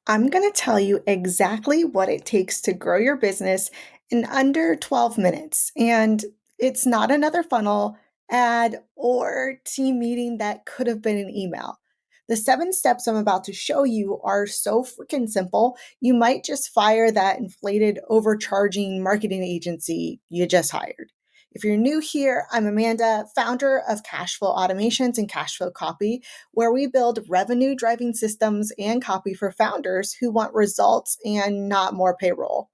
I'm going to tell you exactly what it takes to grow your business in under 12 minutes. And it's not another funnel, ad, or team meeting that could have been an email. The 7 steps I'm about to show you are so freaking simple, you might just fire that inflated, overcharging marketing agency you just hired. If you're new here, I'm Amanda, founder of Cashflow Automations and Cashflow Copy, where we build revenue driving systems and copy for founders who want results and not more payroll.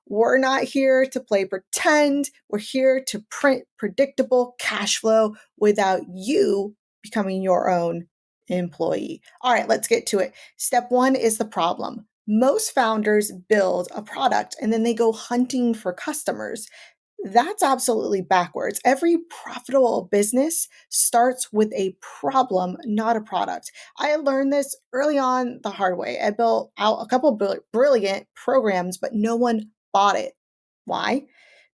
We're not here to play pretend. We're here to print predictable cash flow without you becoming your own employee. All right, let's get to it. Step one is the problem. Most founders build a product and then they go hunting for customers. That's absolutely backwards. Every profitable business starts with a problem, not a product. I learned this early on the hard way. I built out a couple brilliant programs, but no one bought it. Why?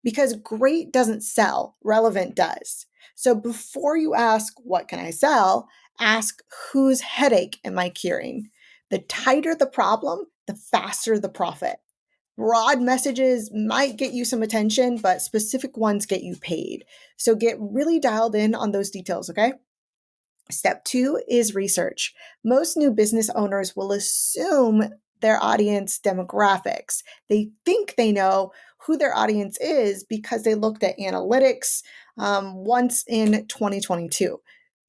Because great doesn't sell, relevant does. So before you ask, what can I sell? Ask, whose headache am I curing? The tighter the problem, the faster the profit. Broad messages might get you some attention, but specific ones get you paid. So get really dialed in on those details, okay? Step two is research. Most new business owners will assume their audience demographics. They think they know who their audience is because they looked at analytics once in 2022.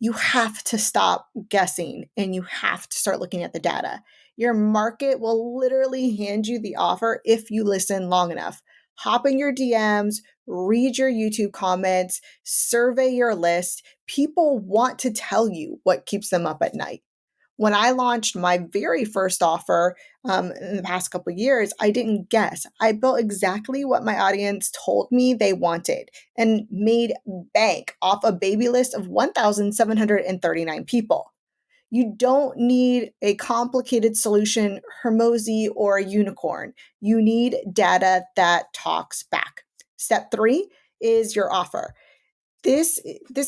You have to stop guessing and you have to start looking at the data. Your market will literally hand you the offer if you listen long enough. Hop in your DMs, read your YouTube comments, survey your list. People want to tell you what keeps them up at night. When I launched my very first offer in the past couple of years, I didn't guess. I built exactly what my audience told me they wanted and made bank off a baby list of 1,739 people. You don't need a complicated solution, Hermosi, or a unicorn. You need data that talks back. Step three is your offer. This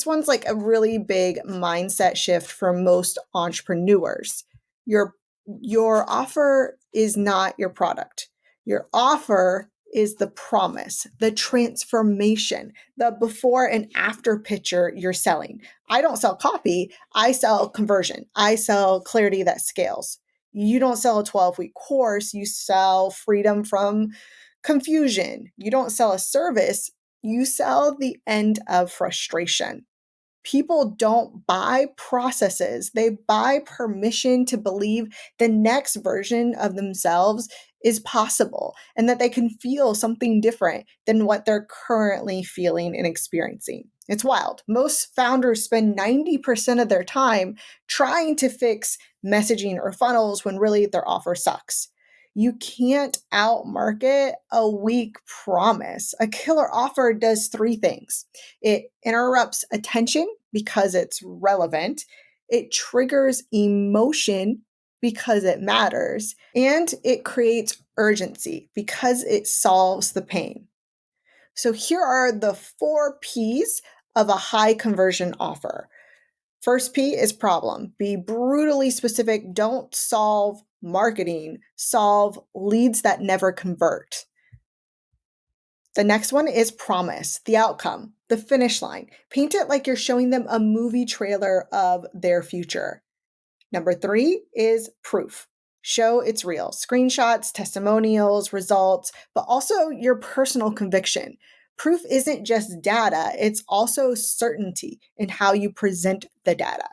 one's like a really big mindset shift for most entrepreneurs. Your your offer is not your product. Your offer is the promise, the transformation, the before and after picture you're selling. I don't sell copy, I sell conversion. I sell clarity that scales. You don't sell a 12-week course, you sell freedom from confusion. You don't sell a service, you sell the end of frustration. People don't buy processes, they buy permission to believe the next version of themselves is possible and that they can feel something different than what they're currently feeling and experiencing. It's wild. Most founders spend 90% of their time trying to fix messaging or funnels when really their offer sucks. You can't outmarket a weak promise. A killer offer does three things: it interrupts attention because it's relevant, it triggers emotion because it matters, and it creates urgency because it solves the pain. So here are the 4 P's of a high conversion offer. First P is problem. Be brutally specific. Don't solve marketing, solve leads that never convert. The next one is promise, the outcome, the finish line. Paint it like you're showing them a movie trailer of their future. Number 3 is proof. Show it's real. Screenshots, testimonials, results, but also your personal conviction. Proof isn't just data, it's also certainty in how you present the data.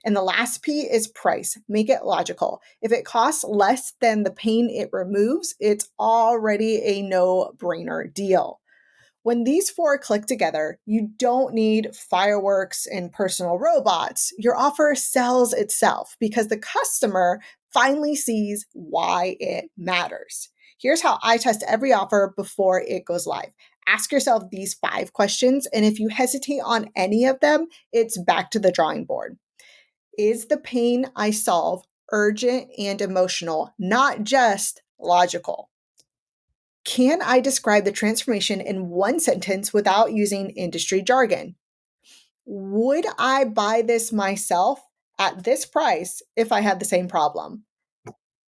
And the last P is price. Make it logical. If it costs less than the pain it removes, it's already a no brainer deal. When these 4 click together, you don't need fireworks and personal robots. Your offer sells itself because the customer finally sees why it matters. Here's how I test every offer before it goes live. Ask yourself these 5 questions, and if you hesitate on any of them, it's back to the drawing board. Is the pain I solve urgent and emotional, not just logical? Can I describe the transformation in one sentence without using industry jargon? Would I buy this myself at this price if I had the same problem?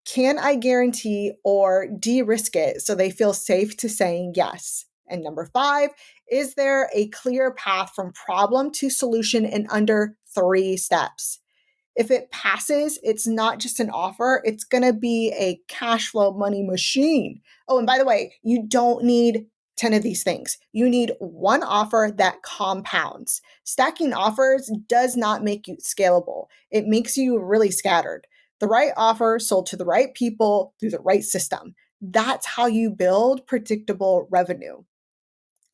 Can I guarantee or de-risk it so they feel safe to saying yes? And number 5, is there a clear path from problem to solution in under 3 steps? If it passes, it's not just an offer, it's going to be a cash flow money machine. Oh, and by the way, you don't need 10 of these things. You need one offer that compounds. Stacking offers does not make you scalable, it makes you really scattered. The right offer sold to the right people through the right system. That's how you build predictable revenue.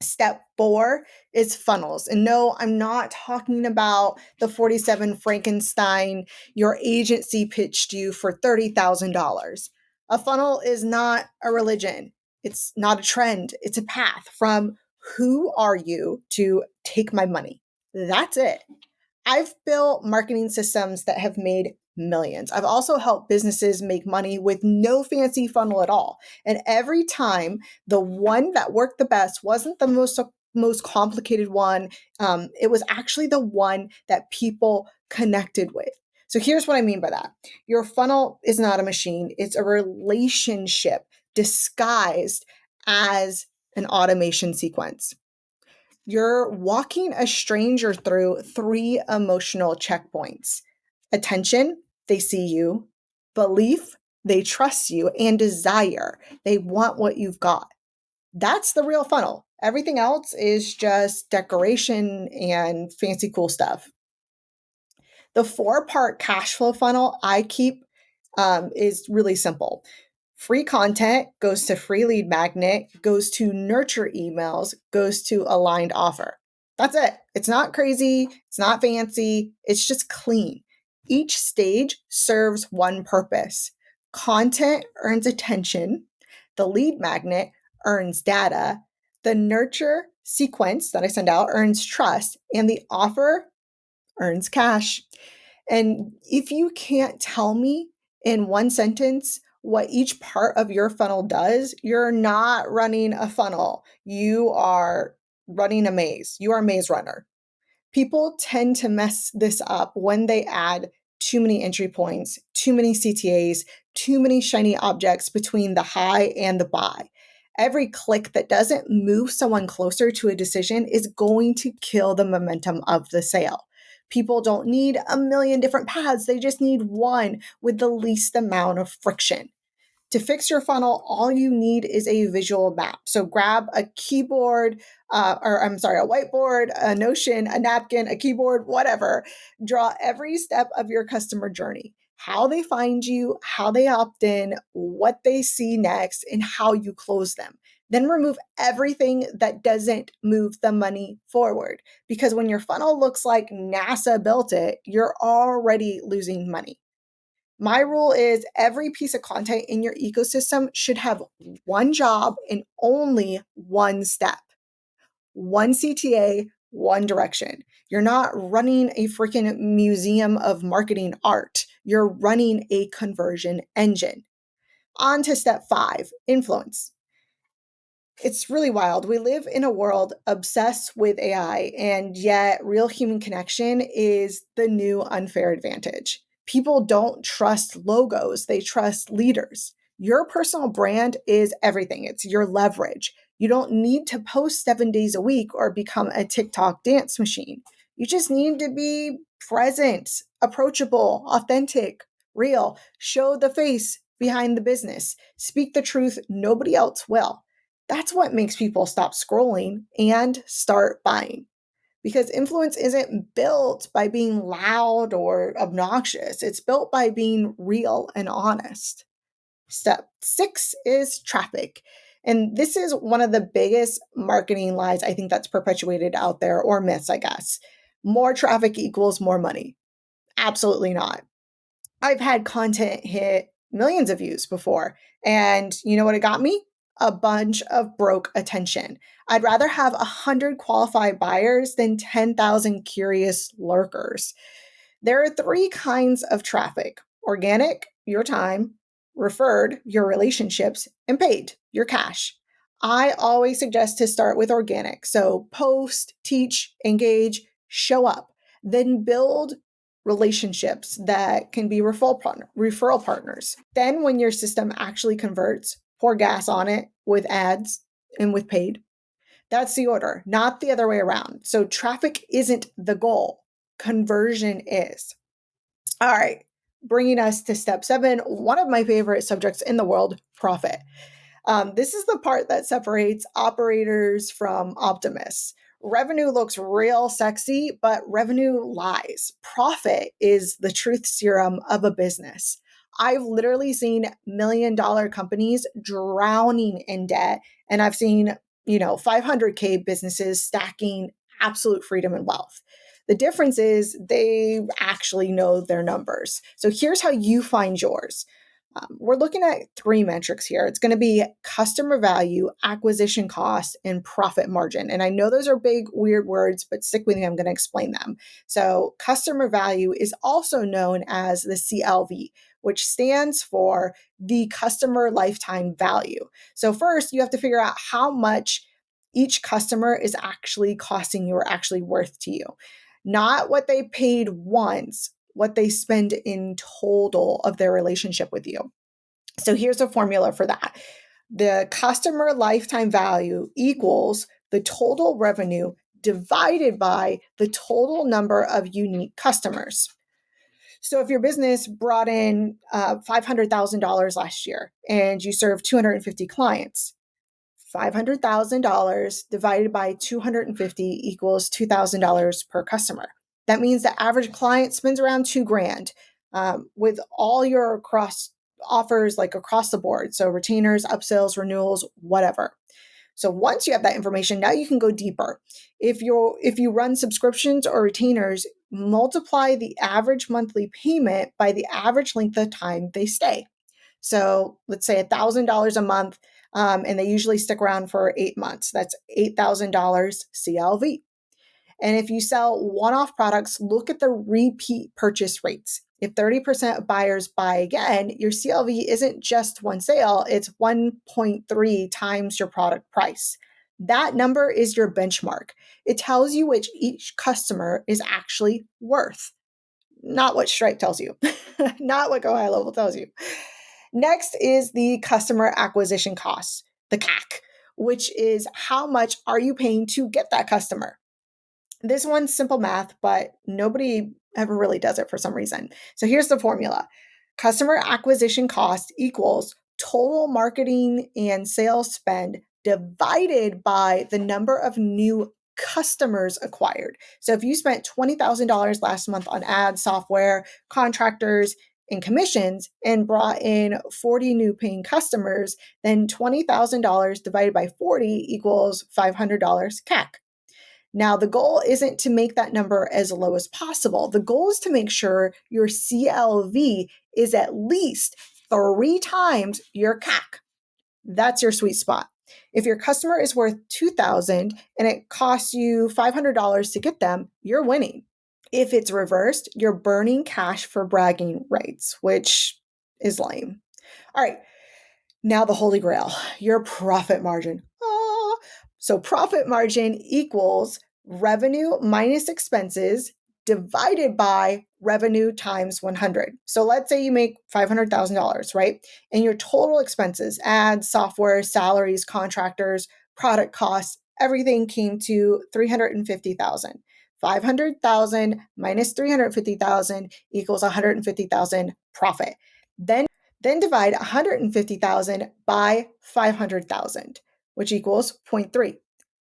Step 4 is funnels. And no, I'm not talking about the 47 Frankenstein your agency pitched you for $30,000. A funnel is not a religion. It's not a trend. It's a path from who are you to take my money. That's it. I've built marketing systems that have made millions. I've also helped businesses make money with no fancy funnel at all. And every time, the one that worked the best wasn't the most complicated one. It was actually the one that people connected with. So here's what I mean by that. Your funnel is not a machine. It's a relationship disguised as an automation sequence. You're walking a stranger through 3 emotional checkpoints: attention, they see you; belief, they trust you; and desire, they want what you've got. That's the real funnel. Everything else is just decoration and fancy cool stuff. The 4-part cash flow funnel I keep is really simple. Free content goes to free lead magnet, goes to nurture emails, goes to aligned offer. That's it. It's not crazy. It's not fancy. It's just clean. Each stage serves one purpose. Content earns attention. The lead magnet earns data. The nurture sequence that I send out earns trust. And the offer earns cash. And if you can't tell me in one sentence what each part of your funnel does, you're not running a funnel. You are running a maze. You are a maze runner. People tend to mess this up when they add too many entry points, too many CTAs, too many shiny objects between the high and the buy. Every click that doesn't move someone closer to a decision is going to kill the momentum of the sale. People don't need a million different paths, they just need one with the least amount of friction. To fix your funnel, all you need is a visual map. So grab a keyboard, a whiteboard, a Notion, a napkin, a keyboard, whatever. Draw every step of your customer journey: how they find you, how they opt in, what they see next, and how you close them. Then remove everything that doesn't move the money forward. Because when your funnel looks like NASA built it, you're already losing money. My rule is every piece of content in your ecosystem should have one job and only one step, one CTA, one direction. You're not running a freaking museum of marketing art. You're running a conversion engine. On to step 5, influence. It's really wild. We live in a world obsessed with AI, and yet real human connection is the new unfair advantage. People don't trust logos, they trust leaders. Your personal brand is everything, it's your leverage. You don't need to post 7 days a week or become a TikTok dance machine. You just need to be present, approachable, authentic, real. Show the face behind the business. Speak the truth, nobody else will. That's what makes people stop scrolling and start buying. Because influence isn't built by being loud or obnoxious, it's built by being real and honest. Step 6 is traffic. And this is one of the biggest marketing lies I think that's perpetuated out there, or myths, I guess. More traffic equals more money. Absolutely not. I've had content hit millions of views before. And you know what it got me? A bunch of broke attention. I'd rather have 100 qualified buyers than 10,000 curious lurkers. There are 3 kinds of traffic: organic, your time; referred, your relationships; and paid, your cash. I always suggest to start with organic. So post, teach, engage, show up, then build relationships that can be referral partners. Then when your system actually converts, pour gas on it with ads and with paid. That's the order, not the other way around. So traffic isn't the goal, conversion is. All right, bringing us to step 7, one of my favorite subjects in the world, profit. This is the part that separates operators from optimists. Revenue looks real sexy, but revenue lies. Profit is the truth serum of a business. I've literally seen $1 million companies drowning in debt, and I've seen, 500K businesses stacking absolute freedom and wealth. The difference is they actually know their numbers. So here's how you find yours. We're looking at 3 metrics here. It's going to be customer value, acquisition cost, and profit margin. And I know those are big, weird words, but stick with me. I'm going to explain them. So, customer value is also known as the CLV, which stands for the customer lifetime value. So, first, you have to figure out how much each customer is actually costing you or actually worth to you, not what they paid once, what they spend in total of their relationship with you. So here's a formula for that. The customer lifetime value equals the total revenue divided by the total number of unique customers. So if your business brought in $500,000 last year and you served 250 clients, $500,000 divided by 250 equals $2,000 per customer. That means the average client spends around $2,000 with all your cross offers, like across the board. So retainers, upsells, renewals, whatever. So once you have that information, now you can go deeper. If you run subscriptions or retainers, multiply the average monthly payment by the average length of time they stay. So let's say $1,000 a month, and they usually stick around for 8 months. That's $8,000 CLV. And if you sell one-off products, look at the repeat purchase rates. If 30% of buyers buy again, your CLV isn't just one sale, it's 1.3 times your product price. That number is your benchmark. It tells you which each customer is actually worth, not what Stripe tells you, not what Go High Level tells you. Next is the customer acquisition cost, the CAC, which is how much are you paying to get that customer? This one's simple math, but nobody ever really does it for some reason. So here's the formula. Customer acquisition cost equals total marketing and sales spend divided by the number of new customers acquired. So if you spent $20,000 last month on ads, software, contractors, and commissions and brought in 40 new paying customers, then $20,000 divided by 40 equals $500 CAC. Now, the goal isn't to make that number as low as possible. The goal is to make sure your CLV is at least 3 times your CAC. That's your sweet spot. If your customer is worth $2,000 and it costs you $500 to get them, you're winning. If it's reversed, you're burning cash for bragging rights, which is lame. All right, now the holy grail, your profit margin. So profit margin equals revenue minus expenses divided by revenue times 100. So let's say you make $500,000, right? And your total expenses, ads, software, salaries, contractors, product costs, everything came to 350,000. 500,000 minus 350,000 equals 150,000 profit. Then divide 150,000 by 500,000, which equals 0.3.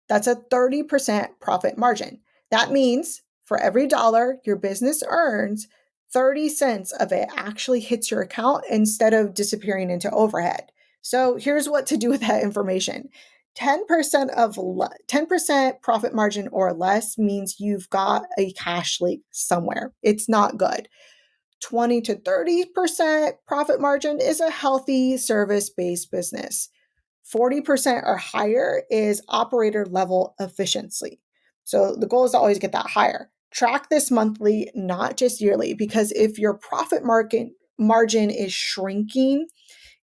That's a 30% profit margin. That means for every dollar your business earns, 30 cents of it actually hits your account instead of disappearing into overhead. So here's what to do with that information. 10% profit margin or less means you've got a cash leak somewhere. It's not good. 20 to 30% profit margin is a healthy service-based business. 40% or higher is operator level efficiency. So the goal is to always get that higher. Track this monthly, not just yearly, because if your profit margin is shrinking,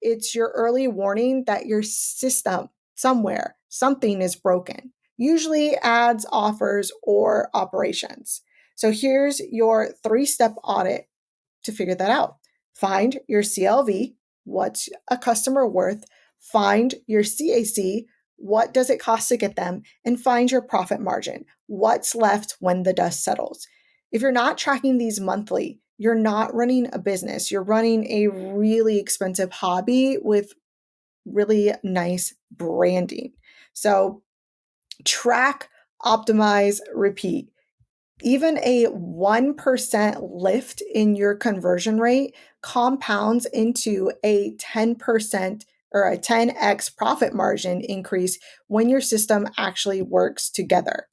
it's your early warning that your system somewhere, something is broken. Usually ads, offers, or operations. So here's your 3-step audit to figure that out. Find your CLV, what's a customer worth, find your CAC, what does it cost to get them, and find your profit margin, what's left when the dust settles. If you're not tracking these monthly, you're not running a business. You're running a really expensive hobby with really nice branding. So track, optimize, repeat. Even a 1% lift in your conversion rate compounds into a 10% or a 10x profit margin increase when your system actually works together.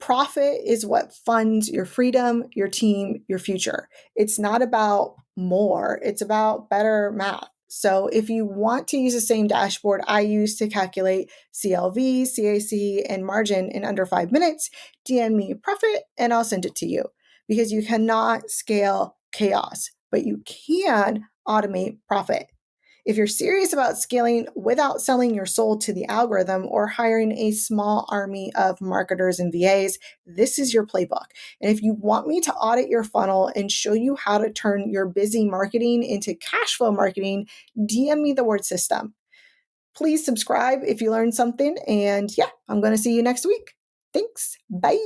Profit is what funds your freedom, your team, your future. It's not about more, it's about better math. So if you want to use the same dashboard I use to calculate CLV, CAC, and margin in under 5 minutes, DM me profit and I'll send it to you, because you cannot scale chaos, but you can automate profit. If you're serious about scaling without selling your soul to the algorithm or hiring a small army of marketers and VAs, this is your playbook. And if you want me to audit your funnel and show you how to turn your busy marketing into cash flow marketing, DM me the word system. Please subscribe if you learned something. And yeah, I'm going to see you next week. Thanks. Bye.